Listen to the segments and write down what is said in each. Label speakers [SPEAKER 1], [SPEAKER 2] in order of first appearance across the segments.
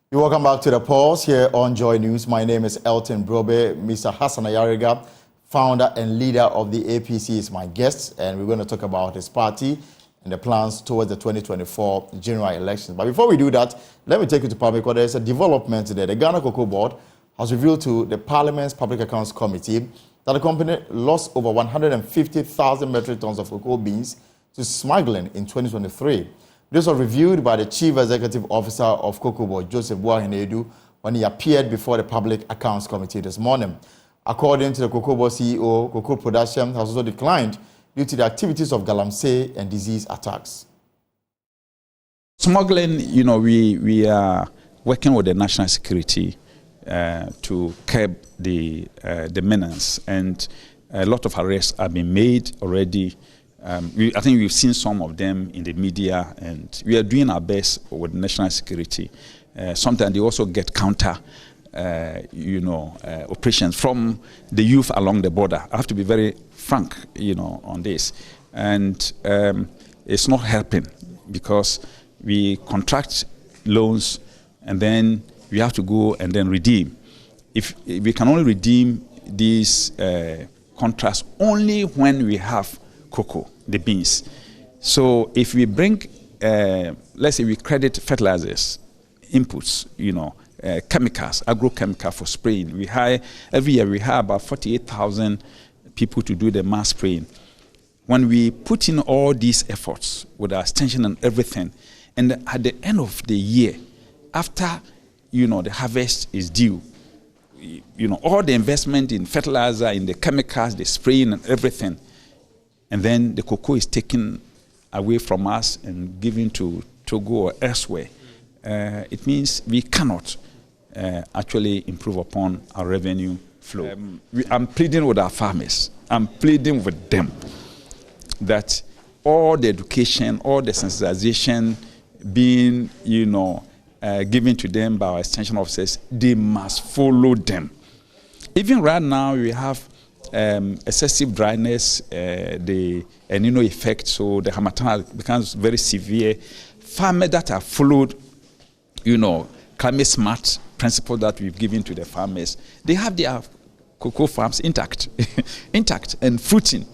[SPEAKER 1] You're welcome back to the pause here on Joy News. My name is Elton Brobe. Mr. Hassan Ayariga, founder and leader of the APC, is my guest, and we're going to talk about his party and the plans towards the 2024 general elections. But before we do that, let me take you to public, because there's a development today. The Ghana Cocoa Board has revealed to the Parliament's Public Accounts Committee that the company lost over 150,000 metric tons of cocoa beans to smuggling in 2023. This was reviewed by the Chief Executive Officer of Cocoa Board, Joseph Boahenedu, when he appeared before the Public Accounts Committee this morning. According to the Cocoa Board CEO, cocoa production has also declined due to the activities of galamsey and disease attacks.
[SPEAKER 2] Smuggling, we are working with the national security to curb the menace, and a lot of arrests have been made already. I think we've seen some of them in the media, and we are doing our best with national security. Sometimes they also get counter, operations from the youth along the border. I have to be very frank, on this, and it's not helping because we contract loans and then we have to go and then redeem. If we can only redeem these contracts only when we have cocoa, the beans. So if we bring, let's say we credit fertilizers, inputs, chemicals, agrochemical for spraying. Every year we hire about 48,000 people to do the mass spraying. When we put in all these efforts with our extension and everything, and at the end of the year, after the harvest is due, all the investment in fertilizer, in the chemicals, the spraying and everything, and then the cocoa is taken away from us and given to Togo or elsewhere, it means we cannot actually improve upon our revenue flow. I'm pleading with our farmers. I'm pleading with them that all the education, all the sensitization being, given to them by our extension officers, they must follow them. Even right now, we have excessive dryness, the El Nino effect, so the harmattan becomes very severe. Farmers that have followed, climate smart principle that we've given to the farmers, they have their cocoa farms intact, and fruiting.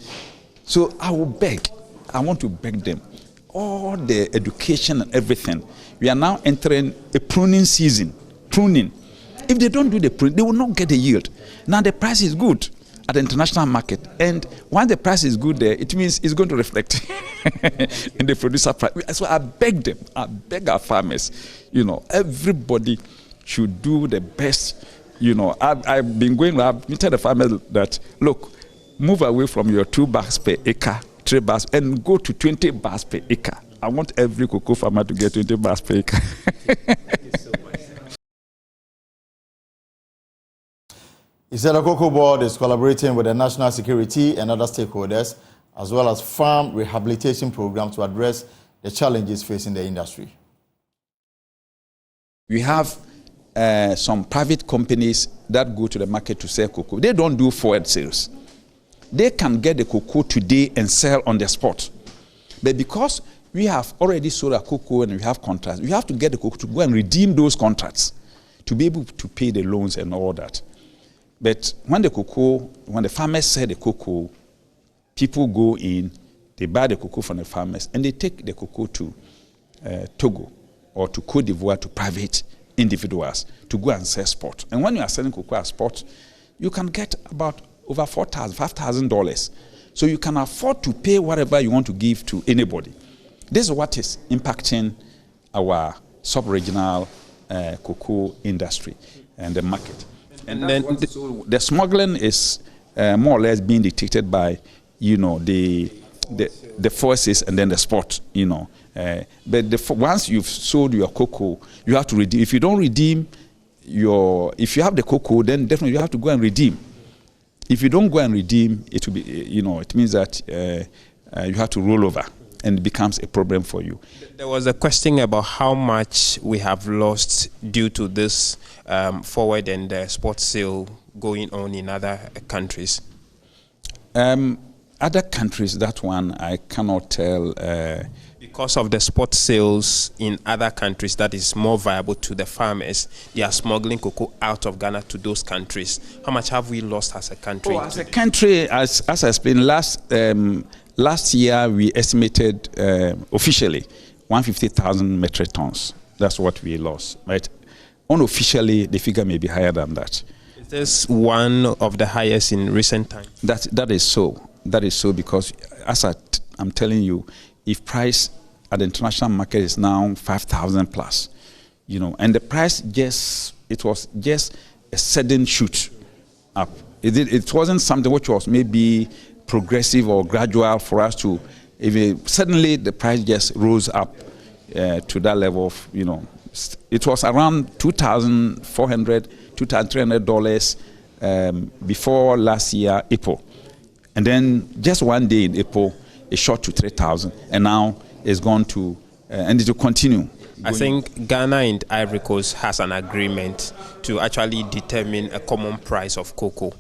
[SPEAKER 2] So I want to beg them, all the education and everything. We are now entering a pruning season. If they don't do the pruning, they will not get a yield. Now the price is good at the international market, and once the price is good there, it means it's going to reflect in the producer price. So I beg our farmers, everybody should do the best. I've been telling the farmers that, look, move away from your 2 bags per acre, 3 bags, and go to 20 bags per acre. I want every cocoa farmer to get 20 bags per acre.
[SPEAKER 1] He said the Cocoa Board is collaborating with the national security and other stakeholders, as well as farm rehabilitation programs to address the challenges facing the industry.
[SPEAKER 2] We have some private companies that go to the market to sell cocoa. They don't do forward sales. They can get the cocoa today and sell on the spot. But because we have already sold our cocoa and we have contracts, we have to get the cocoa to go and redeem those contracts to be able to pay the loans and all that. But when the farmers sell the cocoa, people go in, they buy the cocoa from the farmers, and they take the cocoa to Togo or to Côte d'Ivoire to private individuals to go and sell spot. And when you are selling cocoa at spot, you can get about over $4,000, $5,000. So you can afford to pay whatever you want to give to anybody. This is what is impacting our sub-regional cocoa industry and the market. And then the smuggling is more or less being dictated by, the forces and then the spot, But once you've sold your cocoa, you have to redeem. If you don't redeem if you have the cocoa, then definitely you have to go and redeem. If you don't go and redeem, it will be, it means that you have to roll over, and it becomes a problem for you.
[SPEAKER 3] There was a question about how much we have lost due to this forward and spot sale going on in other countries.
[SPEAKER 2] Other countries, that one I cannot tell
[SPEAKER 3] Because of the spot sales in other countries that is more viable to the farmers, they are smuggling cocoa out of Ghana to those countries. How much have we lost as a country?
[SPEAKER 2] As a country, as I explained, last year we estimated officially 150,000 metric tons. That's what we lost. Right? Unofficially, the figure may be higher than that.
[SPEAKER 3] Is this one of the highest in recent times?
[SPEAKER 2] That is so. That is so because, as I'm telling you, if price at the international market is now 5,000 plus, and the price it was just a sudden shoot up. It wasn't something which was maybe progressive or gradual for us to, suddenly the price just rose up to that level of, it was around $2,400, $2,300 before last year, April. And then just one day in April, it shot to 3,000, and now it's gone to, and it will continue.
[SPEAKER 3] I think Ghana and Ivory Coast has an agreement to actually determine a common price of cocoa.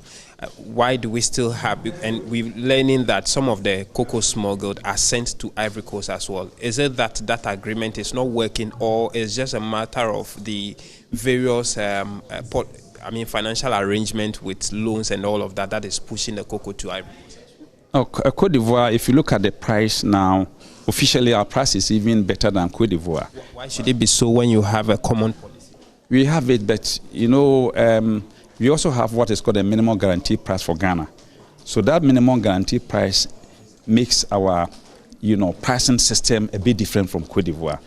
[SPEAKER 3] Why do we still have, and we're learning that some of the cocoa smuggled are sent to Ivory Coast as well. Is it that that agreement is not working, or is just a matter of the various financial arrangement with loans and all of that that is pushing the cocoa to Ivory Coast?
[SPEAKER 2] Cote d'Ivoire, if you look at the price now, officially our price is even better than Cote d'Ivoire.
[SPEAKER 3] Why should it be so when you have a common policy?
[SPEAKER 2] We have it, but we also have what is called a minimum guarantee price for Ghana. So that minimum guarantee price makes our pricing system a bit different from Cote d'Ivoire.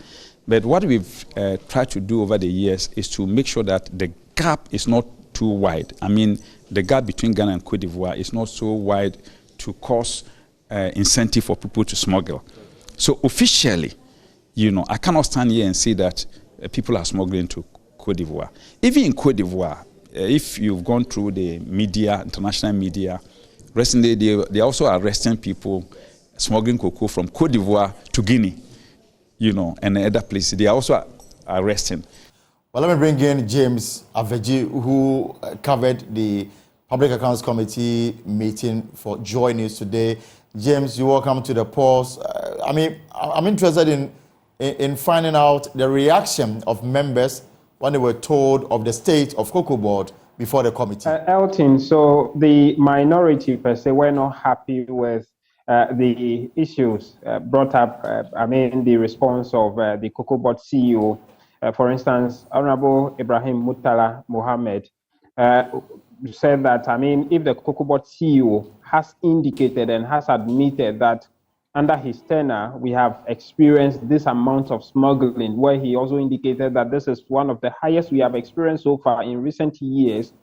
[SPEAKER 2] But what we've tried to do over the years is to make sure that the gap is not too wide. I mean, the gap between Ghana and Cote d'Ivoire is not so wide to cause incentive for people to smuggle. So officially, I cannot stand here and say that people are smuggling to Cote d'Ivoire. Even in Cote d'Ivoire, if you've gone through the media, international media, recently they also arresting people smuggling cocoa from Cote d'Ivoire to Guinea, and other places. They are also arresting.
[SPEAKER 1] Well, let me bring in James Aveji, who covered the Public Accounts Committee meeting for Joy News today. James, you're welcome to the pause. I'm interested in finding out the reaction of members when they were told of the state of Cocoa Board before the committee.
[SPEAKER 4] Elton, so the minority per se were not happy with the issues brought up, the response of the Cocoa Board CEO. For instance, Honorable Ibrahim Mutala Mohammed said that, if the Cocoa Board CEO has indicated and has admitted that under his tenure, we have experienced this amount of smuggling, where he also indicated that this is one of the highest we have experienced so far in recent years,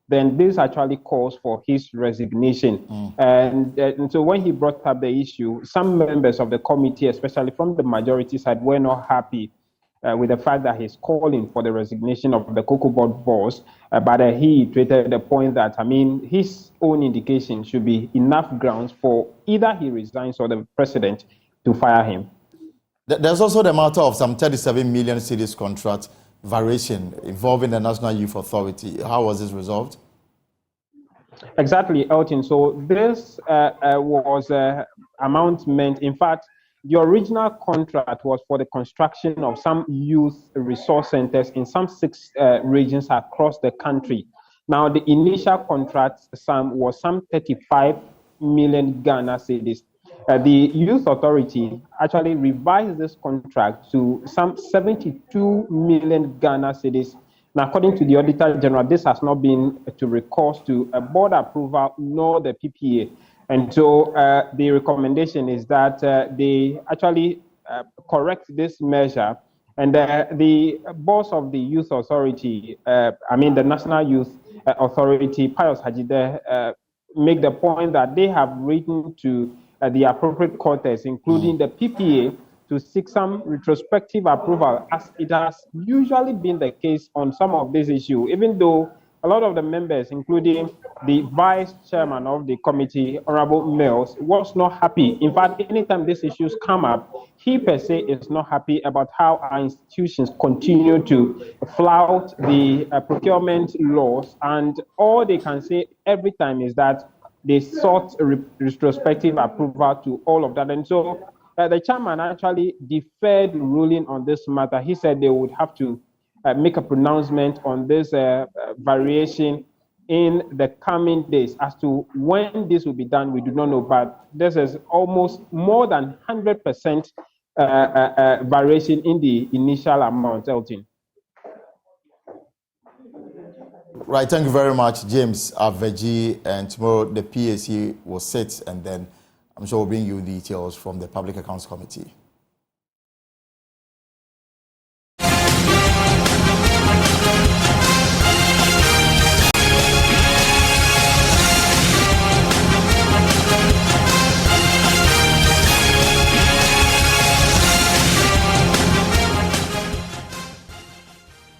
[SPEAKER 4] then this actually calls for his resignation. And so when he brought up the issue, some members of the committee, especially from the majority side, were not happy with the fact that he's calling for the resignation of the Cocoa Board boss, but he iterated the point that, his own indication should be enough grounds for either he resigns or the president to fire him.
[SPEAKER 1] There's also the matter of some 37 million cedis contract variation involving the National Youth Authority. How was this resolved?
[SPEAKER 4] Exactly, Elton. So this was amount meant, in fact, the original contract was for the construction of some youth resource centers in some 6 regions across the country. Now, the initial contract sum was some 35 million Ghana cedis. The Youth Authority actually revised this contract to some 72 million Ghana cedis. Now, according to the Auditor General, this has not been to recourse to a board approval nor the PPA. And so the recommendation is that they actually correct this measure. And the boss of the Youth Authority, the National Youth Authority, Pius Hajide, make the point that they have written to the appropriate quarters, including the PPA, to seek some retrospective approval, as it has usually been the case on some of these issues, even though a lot of the members, including the vice chairman of the committee, Honorable Mills, was not happy. In fact, anytime these issues come up, he per se is not happy about how our institutions continue to flout the procurement laws, and all they can say every time is that they sought retrospective approval to all of that. And so the chairman actually deferred ruling on this matter. He said they would have to make a pronouncement on this variation in the coming days. As to when this will be done, we do not know, but this is almost more than 100% variation in the initial amount, Elton.
[SPEAKER 1] Right, thank you very much, James Aveji. And tomorrow the PAC will sit, and then I'm sure we'll bring you details from the Public Accounts Committee.